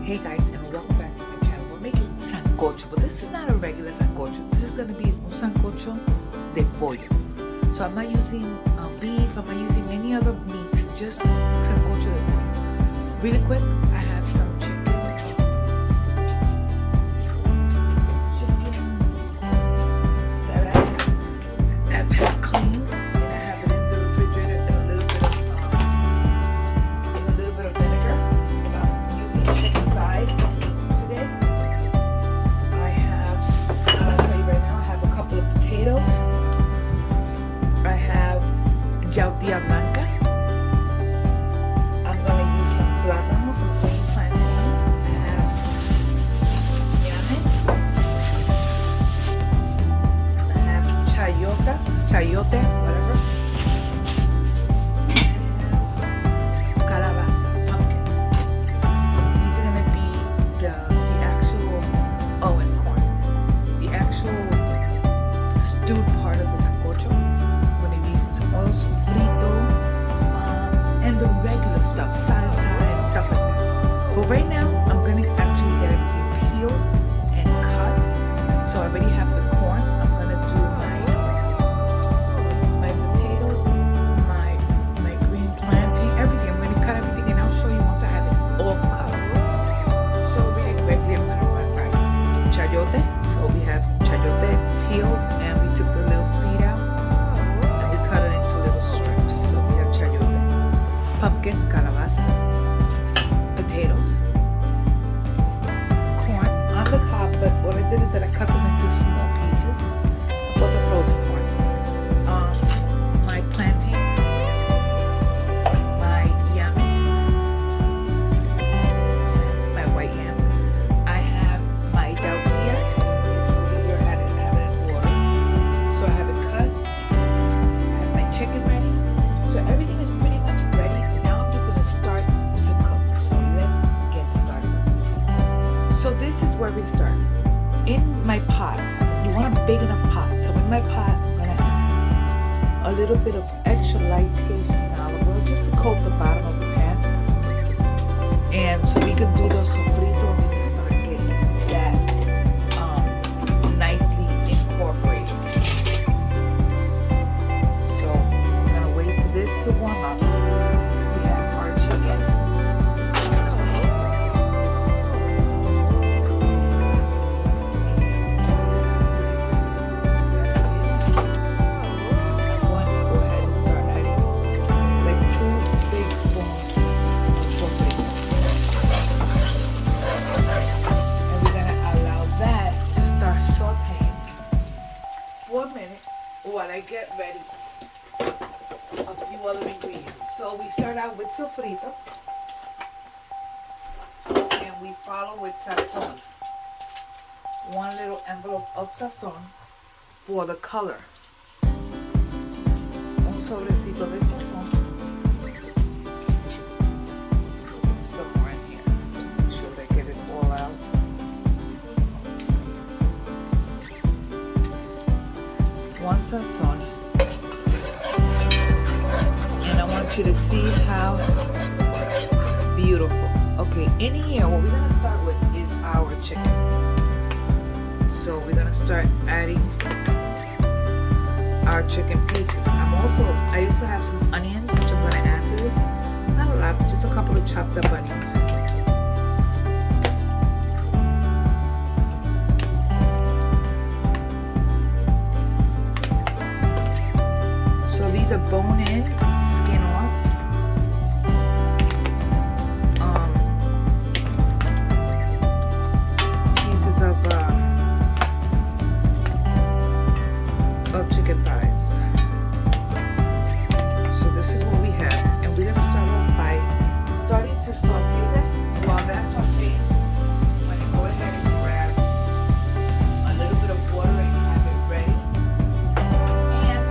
Hey guys, and welcome back to my channel. We're making sancocho, but this is not a regular sancocho. This is going to be un sancocho de pollo. So I'm not using beef, I'm not using any other meats, just sancocho de pollo. Really quick, I have some chicken that I've had cleaned, and I have it in the refrigerator in a little bit of vinegar. I'm using chicken thighs today. I have, I'll tell you right now, I have a couple of potatoes. I have tortilla blanca. I'm going to use some plátanos, some green plantains. I have yame. I have chayote, whatever. I have calabaza, pumpkin. These are going to be the actual, and corn. The actual stewed part of the sancocho. Oil sofrito, and the regular stuff, salsa and stuff like that. But right now, I'm going to actually get everything peeled and cut. So I already have the corn. I'm going to do my potatoes, my green plantain, everything. I'm going to cut everything, and I'll show you once I have it all cut. So really quickly, I'm going to run right chayote. So we have chayote peeled, and we took the little seed out. Pumpkin, calabaza, potatoes, corn on the cob, but what I did is that I cut them into small pieces. I bought the frozen corn, my plantain, my yam, my white yams. I have my tortilla. It's really your had it in water, so I have it cut. I have my chicken ready, so everything is pretty much ready. So this is where we start. In my pot, you want a big enough pot. So in my pot, I'm gonna add a little bit of extra light tasting olive oil just to coat the bottom of the pan. And so we can do those sofrito and we can start getting that nicely incorporated. So I'm gonna wait for this to warm up. We have our chicken. While I get ready a few other ingredients. So we start out with sofrito and we follow with sazon. One little envelope of sazon for the color. Un sobrecito de sazon. Somewhere in here. Make sure they get it all out. One sazon, and I want you to see how beautiful. Okay, in here, what we're gonna start with is our chicken. So we're gonna start adding our chicken pieces. I also have some onions, which I'm gonna add to this. Not a lot, but just a couple of chopped up onions. So these are bone in, skin off. Pieces of chicken thighs. So this is what we have, and we're gonna start off by starting to saute them. While that's sauteing, I'm gonna go ahead and grab a little bit of water and have it ready. And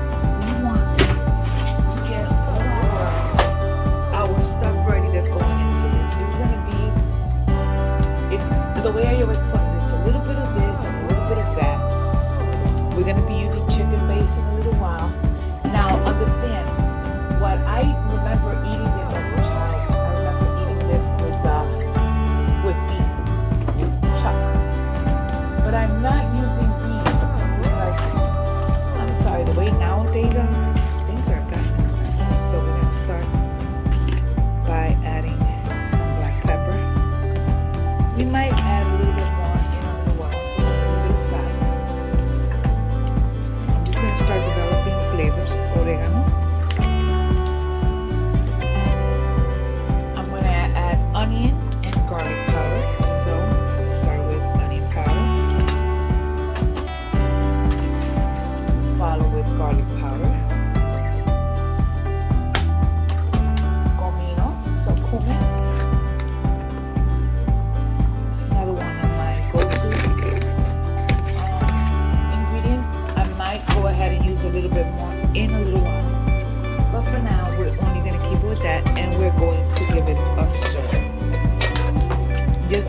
we want to get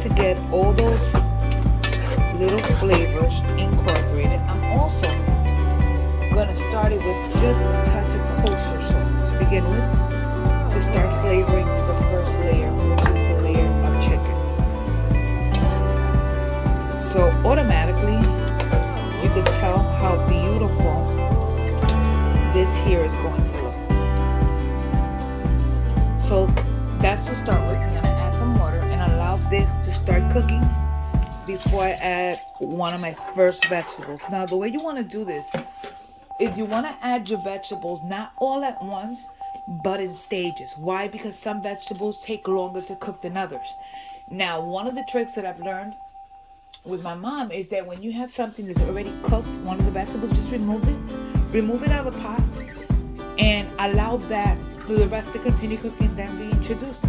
to get all those little flavors incorporated. I'm also gonna start it with just a touch of kosher salt to begin with, to start flavoring the first layer, which is the layer of chicken. So automatically you can tell how beautiful this here is going to look. So that's to start with. I'm gonna add some water and allow this to start cooking before I add one of my first vegetables. Now the way you want to do this is you want to add your vegetables not all at once, but in stages. Why? Because some vegetables take longer to cook than others. Now, one of the tricks that I've learned with my mom is that when you have something that's already cooked, one of the vegetables, just remove it out of the pot and allow that for the rest to continue cooking, then be introduced.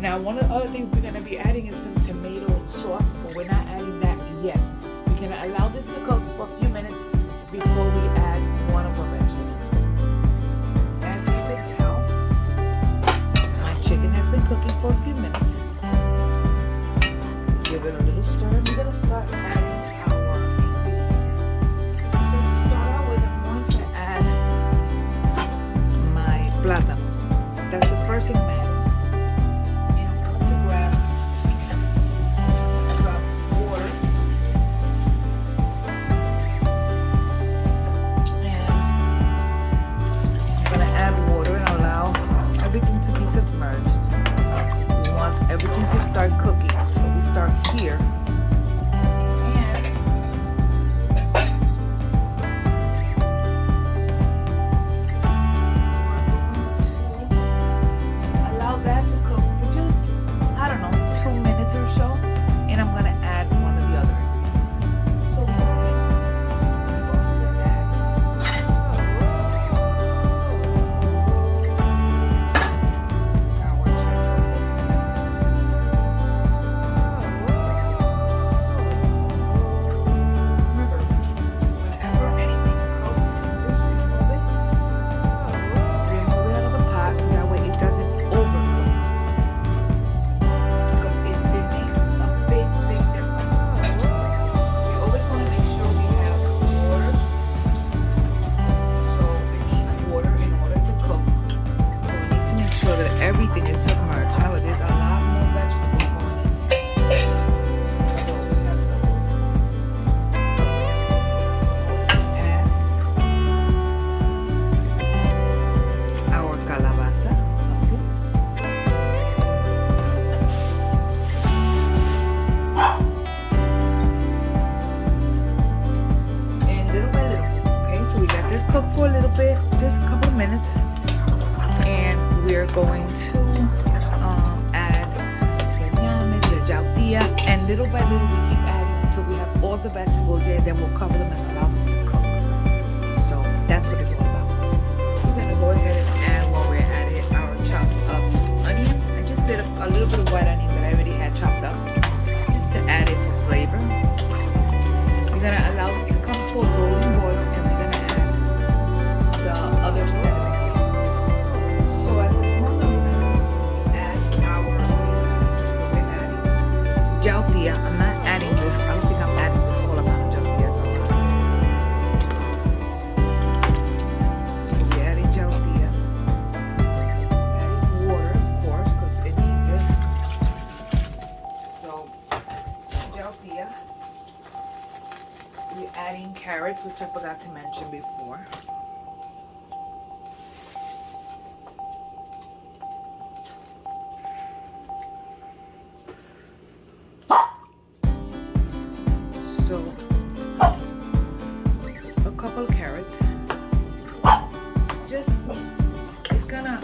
Now, one of the other things we're going to be adding is some tomato sauce, but we're not adding that yet. We're going to allow this to cook for a few minutes before we add one of our vegetables. As you can tell, my chicken has been cooking for a few minutes. Give it a little stir. We're going to start adding our ingredients in. So to start out with, I'm going to add my plátanos. That's the first thing I'm adding. And I'm going to grab some water. And I'm going to add water and allow everything to be submerged. We want everything to start cooking. So we start here. Everything is submerged. Now there's a lot more vegetables going in. So we have those. And our calabaza. And little by little. Okay, so we got this cooked for a little bit, just a couple of minutes. And we're going to add the yamas, the jautia, and little by little we keep adding until we have all the vegetables there. Then we'll cover them and allow them to cook. So that's what it's all about. We're gonna go ahead and add, while we're at it, our chopped up onion. I just did a little bit of white onion that I already had chopped up, just to add it for flavor. We're gonna allow this to come to a rolling boil, and we're gonna add the other set of ingredients. So at this moment, we're going to add our jautia. I'm not adding this. I don't think I'm adding this whole amount of jautia. So we're adding jautia. Adding water, of course, because it needs it. So jautia. We're adding carrots, which I forgot to mention before. So, a couple carrots. Just, it's gonna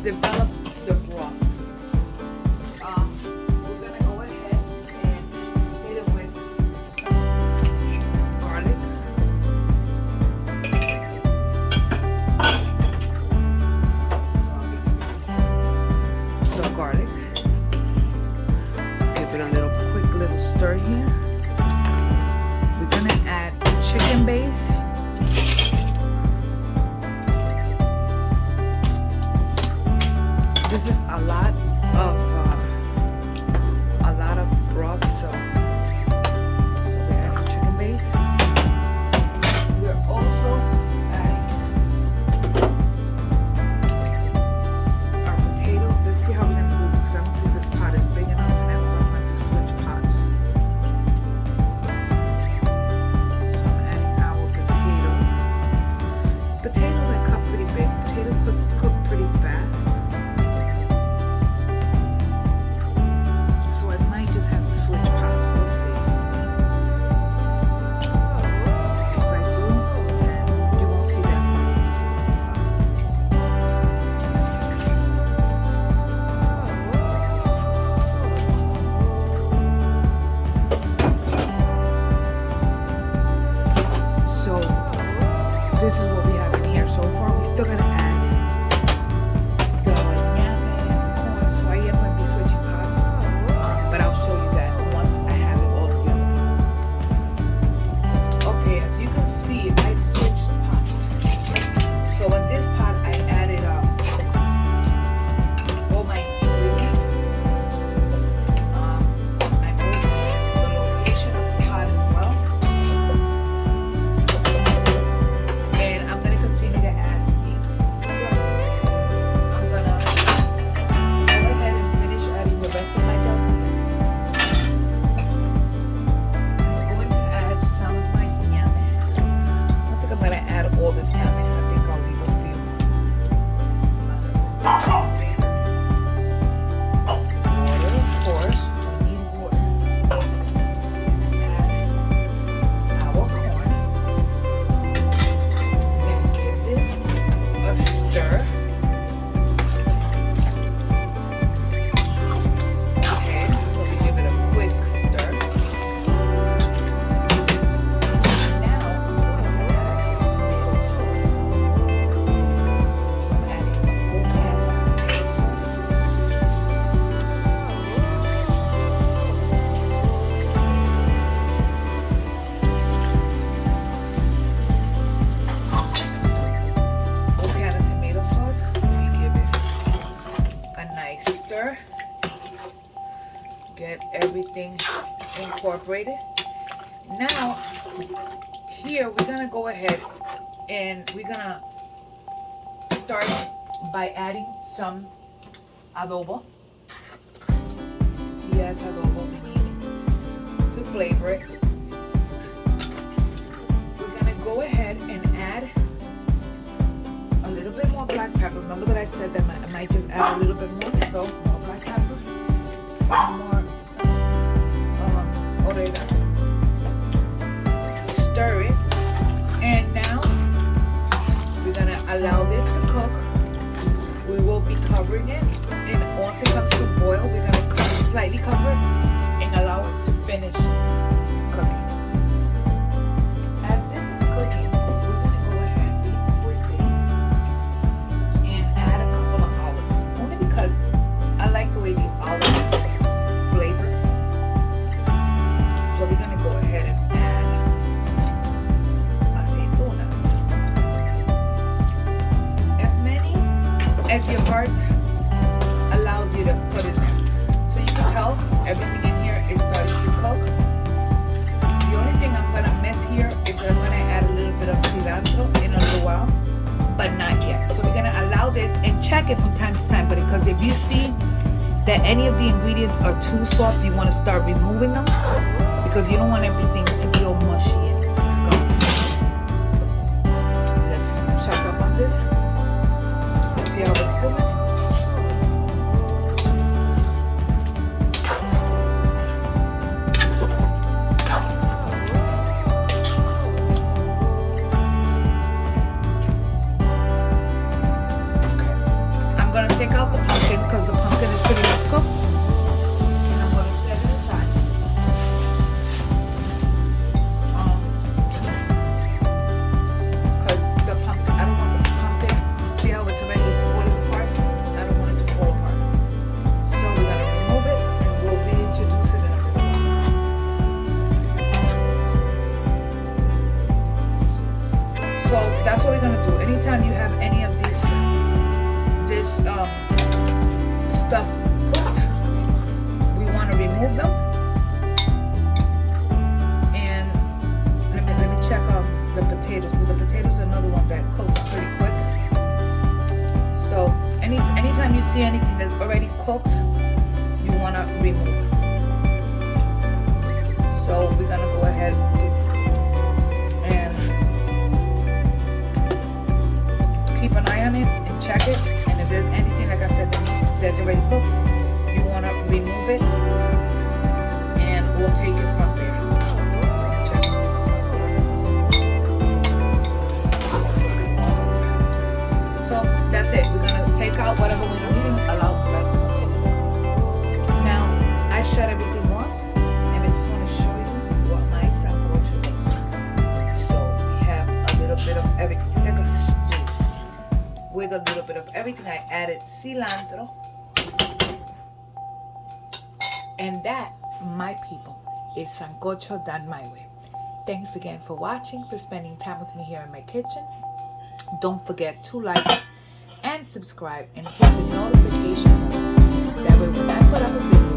develop the broth. We're gonna go ahead and hit it with garlic. So garlic. Let's give it a quick little stir here. We're gonna add chicken base. This is a lot of broth. stir. Get everything incorporated. Now, here we're gonna go ahead and we're gonna start by adding some adobo. Yes, adobo we need to flavor it. We're gonna go ahead and add a little bit more black pepper. Remember that I said that I might just add a little bit more, so more black pepper, more oregano. Stir it, and now we're gonna allow this to cook. We will be covering it, and once it comes to boil, we're gonna slightly cover it and allow it to finish cooking. As this is cooking, we're gonna go ahead quickly and add a couple of olives, only because I like the way the olives flavor. So we're gonna go ahead and add aceitunas, as many as your heart allows you to put in there. So you can tell everything in here is starting to cook. The only thing I'm gonna miss here is that I'm gonna add a little bit of cilantro in a little while, but not yet. So we're gonna allow this and check it from time to time. But because if you see that any of the ingredients are too soft, you want to start removing them, because you don't want everything to be all mushy and disgusting. Let's check up on this. See how it's doing. Take out the pumpkin because the pumpkin is pretty much cooked, and I'm going to set it aside. Because the pumpkin, I don't want the pumpkin, see how it's already falling apart? I don't want it to fall apart. So we're going to remove it and we'll reintroduce it in a little. So that's what we're going to do. Anytime you have any of these stuff cooked, we want to remove them. And let me check the potatoes, because the potatoes are another one that cooks pretty quick. So anytime you see anything that's already cooked, you want to remove it. So we're gonna go ahead and keep an eye on it and check it. If there's anything, like I said, that's already cooked, you want to remove it, and we'll take it from there. Check. So that's it. We're going to take out whatever we're eating, allow the rest of it to cook. Now, I shut everything off, and I just want to show you what my sancocho looks like. So we have a little bit of everything. It's like a stew with a little bit of everything. I added cilantro, and that, my people, is sancocho done my way. Thanks again for watching, for spending time with me here in my kitchen. Don't forget to like and subscribe and hit the notification button. That way when I put up a video,